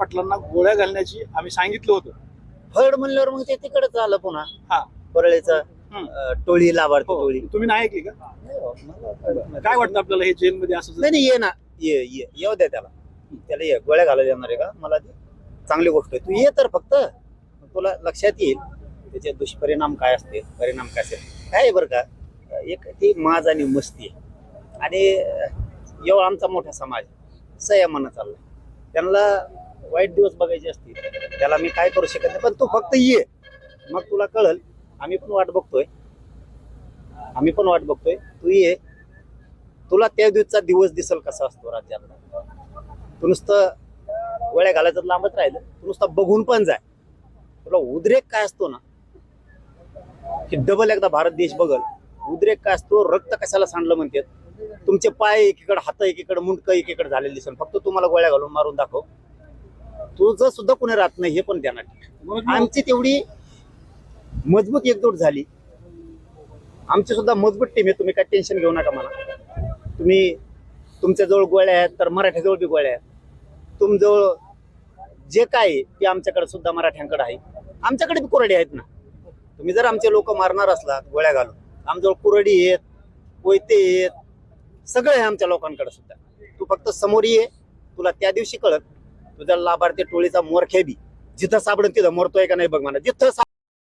पाटलांना गोळ्या घालण्याची आम्ही सांगितलं होतं. फड म्हणल्यावर मग ते तिकडेच आलं पुन्हा हा परळीचं टोळी लाभार्थी हो. टोळी. तुम्ही नाही ऐकली का? काय वाटतं आपल्याला हे जेलमध्ये असं जर- नाही नाही, ये ना, ये येऊ द्या त्याला. त्याला ये, गोळ्या घालायला येणार आहे का मला ते चांगली गोष्ट आहे. तू ये तर फक्त तुला लक्षात येईल त्याचे दुष्परिणाम काय असते, परिणाम काय असते. काय आहे बरं का, एक ती माज आणि मस्ती आहे. आणि एवढा आमचा मोठा समाज संयमानं चाललाय. त्यांना वाईट दिवस बघायचे असतील, त्याला मी काय करू शकत नाही. पण तू फक्त ये, मग तुला कळल. आम्ही पण वाट बघतोय, तू ये, तुला त्या दिवसचा दिवस दिसल कसा असतो राज्यातला. तू नुसतं गोळ्या घालायचं लांबच राहिलं, तू नुसतं बघून पण जाय. तुला उद्रेक काय असतो ना, हे डबल एकदा भारत देश बघल. उद्रेक काय असतो, रक्त कशाला सांडलं म्हणतात. तुमचे पाय एकीकडे, हात एकीकडे, मुंडकं एकीकडे झालेले दिसेल. फक्त तुम्हाला गोळ्या घालून मारून दाखव, तुझं सुद्धा कोणी राहत नाही. हे पण ध्यानात ठेव. आमची तेवढी मजबूत एकजूट झाली, आमची सुद्धा मजबूत टीम आहे. तुम्ही काय टेन्शन घेऊ नका मला. तुमच्याजवळ गोळ्या आहेत तर मराठ्याजवळ बी गोळ्या आहेत. तुमजवळ जे काय आहे ते आमच्याकडे सुद्धा मराठ्यांकडे आहे. आमच्याकडे बी कुऱ्हाडी आहेत ना. तुम्ही जर आमचे लोक मारणार असलात गोळ्या घालून, आमच्याजवळ कुऱ्हाडी आहेत, कोयते आहेत, सगळे आहे आमच्या लोकांकडे सुद्धा. तू फक्त समोर ये, तुला त्या दिवशी कळत. तुझ्या लाभार्थी टोळीचा मोरख्या बी जिथं सापडेल तिथं मरतोय का नाही बघ म्हणा. जिथं